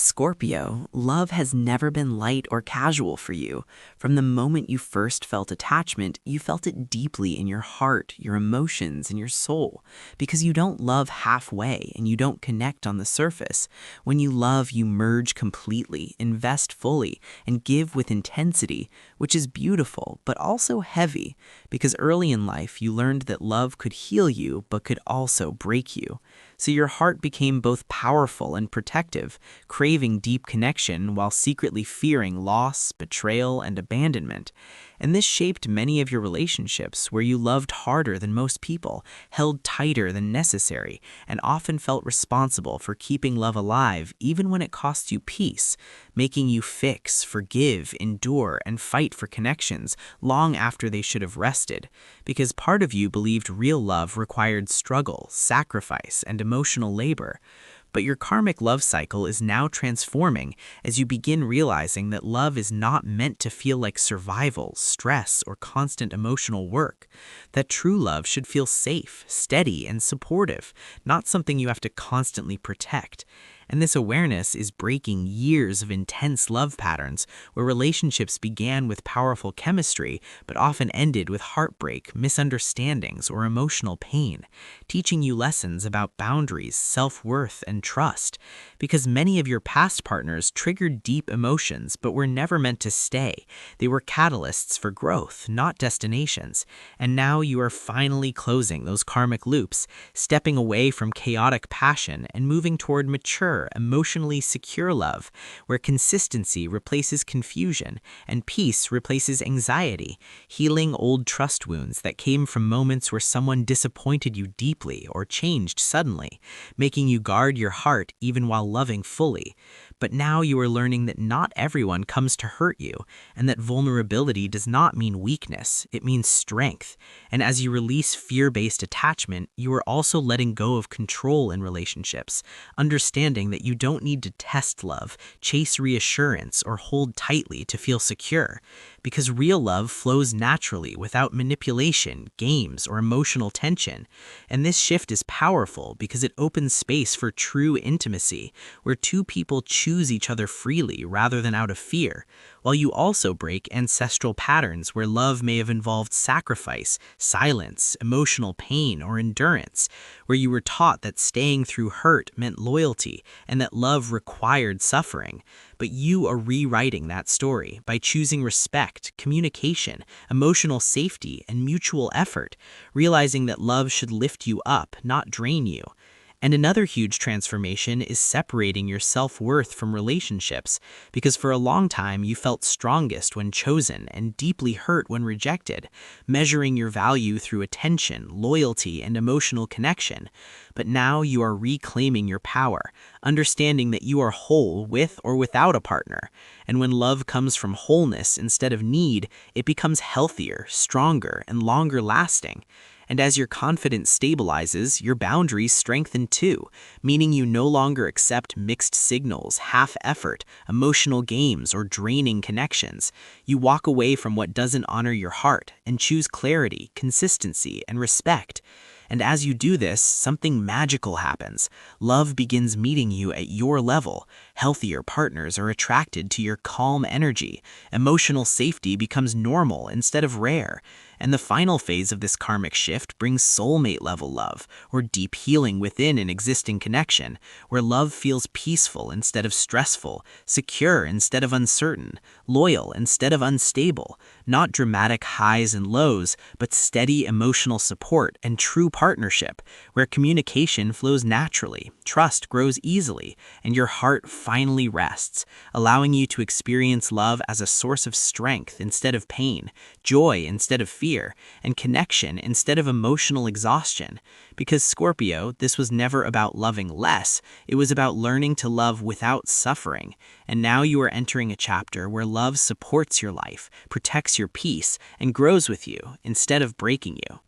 Scorpio, love has never been light or casual for you. From the moment you first felt attachment, you felt it deeply in your heart, your emotions, and your soul. Because you don't love halfway and you don't connect on the surface. When you love, you merge completely, invest fully, and give with intensity, which is beautiful, but also heavy. Because early in life, you learned that love could heal you, but could also break you. So your heart became both powerful and protective, craving deep connection while secretly fearing loss, betrayal, and abandonment. And this shaped many of your relationships where you loved harder than most people, held tighter than necessary, and often felt responsible for keeping love alive even when it cost you peace, making you fix, forgive, endure, and fight for connections long after they should have rested. Because part of you believed real love required struggle, sacrifice, and emotional labor. But your karmic love cycle is now transforming as you begin realizing that love is not meant to feel like survival, stress, or constant emotional work. That true love should feel safe, steady, and supportive, not something you have to constantly protect. And this awareness is breaking years of intense love patterns where relationships began with powerful chemistry but often ended with heartbreak, misunderstandings, or emotional pain, teaching you lessons about boundaries, self-worth, and trust. Because many of your past partners triggered deep emotions but were never meant to stay. They were catalysts for growth, not destinations. And now you are finally closing those karmic loops, stepping away from chaotic passion and moving toward mature, emotionally secure love, where consistency replaces confusion and peace replaces anxiety, healing old trust wounds that came from moments where someone disappointed you deeply or changed suddenly, making you guard your heart even while loving fully. But now you are learning that not everyone comes to hurt you, and that vulnerability does not mean weakness, it means strength. And as you release fear-based attachment, you are also letting go of control in relationships, understanding that you don't need to test love, chase reassurance, or hold tightly to feel secure. Because real love flows naturally without manipulation, games, or emotional tension. And this shift is powerful because it opens space for true intimacy, where two people choose each other freely rather than out of fear, while you also break ancestral patterns where love may have involved sacrifice, silence, emotional pain, or endurance, where you were taught that staying through hurt meant loyalty and that love required suffering. But you are rewriting that story by choosing respect, communication, emotional safety, and mutual effort, realizing that love should lift you up, not drain you. And another huge transformation is separating your self-worth from relationships, because for a long time you felt strongest when chosen and deeply hurt when rejected, measuring your value through attention, loyalty, and emotional connection. But now you are reclaiming your power, understanding that you are whole with or without a partner. And when love comes from wholeness instead of need, it becomes healthier, stronger, and longer lasting. And as your confidence stabilizes, your boundaries strengthen too, meaning you no longer accept mixed signals, half-effort, emotional games, or draining connections. You walk away from what doesn't honor your heart and choose clarity, consistency, and respect. And as you do this, something magical happens. Love begins meeting you at your level. Healthier partners are attracted to your calm energy. Emotional safety becomes normal instead of rare. And the final phase of this karmic shift brings soulmate-level love, or deep healing within an existing connection, where love feels peaceful instead of stressful, secure instead of uncertain, loyal instead of unstable, not dramatic highs and lows, but steady emotional support and true partnership, where communication flows naturally, trust grows easily, and your heart finally rests, allowing you to experience love as a source of strength instead of pain, joy instead of fear, and connection instead of emotional exhaustion. Because Scorpio, this was never about loving less, it was about learning to love without suffering. And now you are entering a chapter where love supports your life, protects your peace, and grows with you instead of breaking you.